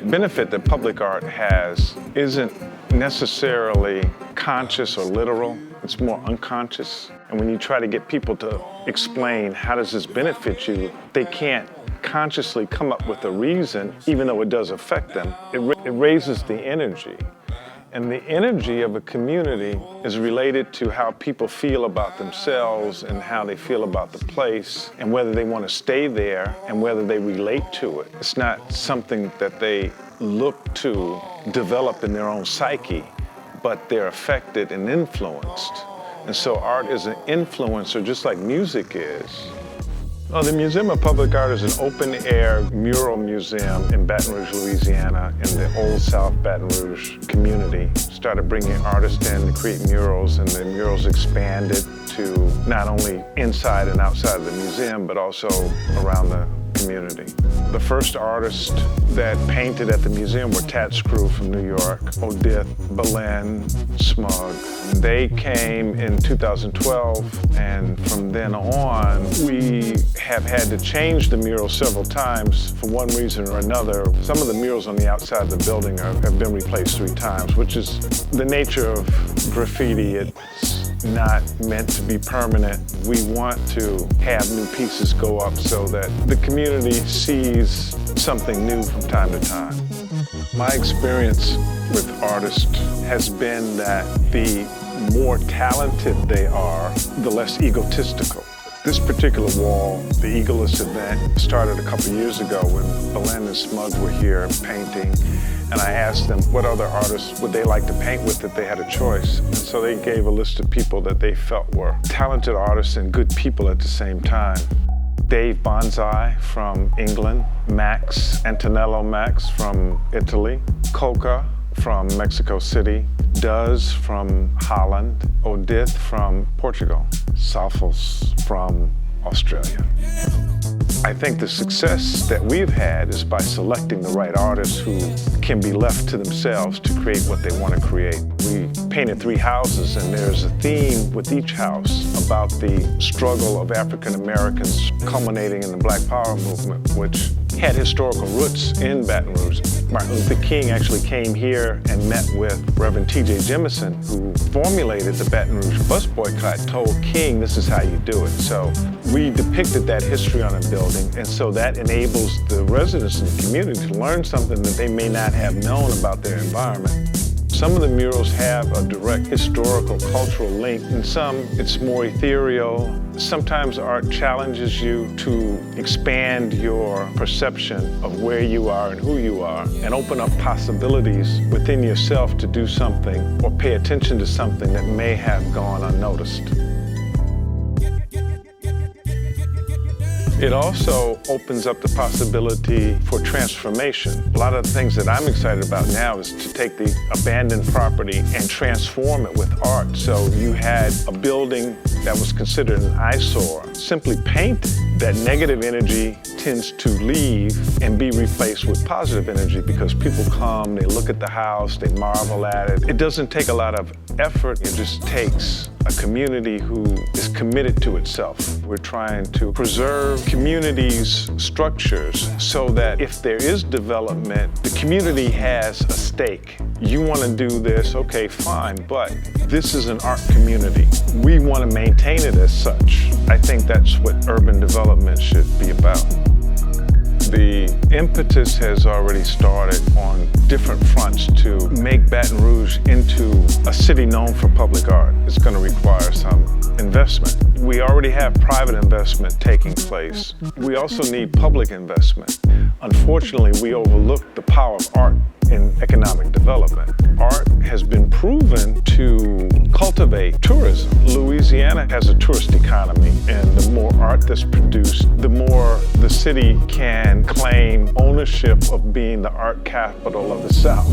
benefit that public art has isn't necessarily conscious or literal. It's more unconscious. And when you try to get people to explain how does this benefit you, they can't consciously come up with a reason, even though it does affect them. It raises the energy. And the energy of a community is related to how people feel about themselves and how they feel about the place and whether they want to stay there and whether they relate to it. It's not something that they look to develop in their own psyche, but they're affected and influenced. And so art is an influencer just like music is. Well, the Museum of Public Art is an open-air mural museum in Baton Rouge, Louisiana, in the Old South Baton Rouge community. Started bringing artists in to create murals, and the murals expanded to not only inside and outside of the museum, but also around the community. The first artists that painted at the museum were Tats Crew from New York, Odith, Belen, Smug. They came in 2012, and from then on, we have had to change the mural several times for one reason or another. Some of the murals on the outside of the building have been replaced 3 times, which is the nature of graffiti. It's not meant to be permanent. We want to have new pieces go up so that the community sees something new from time to time. My experience with artists has been that the more talented they are, the less egotistical. This particular wall, the EGOLESS event, started a couple years ago when Belen and Smug were here painting, and I asked them what other artists would they like to paint with if they had a choice. And so they gave a list of people that they felt were talented artists and good people at the same time. Dave Bonsai from England, Max, Antonello Max from Italy, Coca from Mexico City, Duz from Holland, Odith from Portugal, Safos from Australia. I think the success that we've had is by selecting the right artists who can be left to themselves to create what they want to create. We painted 3 houses, and there's a theme with each house about the struggle of African Americans culminating in the Black Power movement, which had historical roots in Baton Rouge. Martin Luther King actually came here and met with Reverend T.J. Jemison, who formulated the Baton Rouge bus boycott, told King, this is how you do it. So we depicted that history on a building, and so that enables the residents in the community to learn something that they may not have known about their environment. Some of the murals have a direct historical, cultural link, and some it's more ethereal. Sometimes art challenges you to expand your perception of where you are and who you are, and open up possibilities within yourself to do something or pay attention to something that may have gone unnoticed. It also opens up the possibility for transformation. A lot of the things that I'm excited about now is to take the abandoned property and transform it with art. So you had a building that was considered an eyesore. Simply paint that negative energy tends to leave and be replaced with positive energy because people come, they look at the house, they marvel at it. It doesn't take a lot of effort. It just takes a community who is committed to itself. We're trying to preserve communities' structures so that if there is development, the community has a stake. You want to do this, okay, fine, but this is an art community. We want to maintain it as such. I think that's what urban development should be about. The impetus has already started on different fronts to make Baton Rouge into a city known for public art. It's going to require some investment. We already have private investment taking place. We also need public investment. Unfortunately, we overlook the power of art in economic development. Art has been proven to cultivate tourism. Louisiana has a tourist economy, and the more art that's produced, the more the city can claim ownership of being the art capital of the South.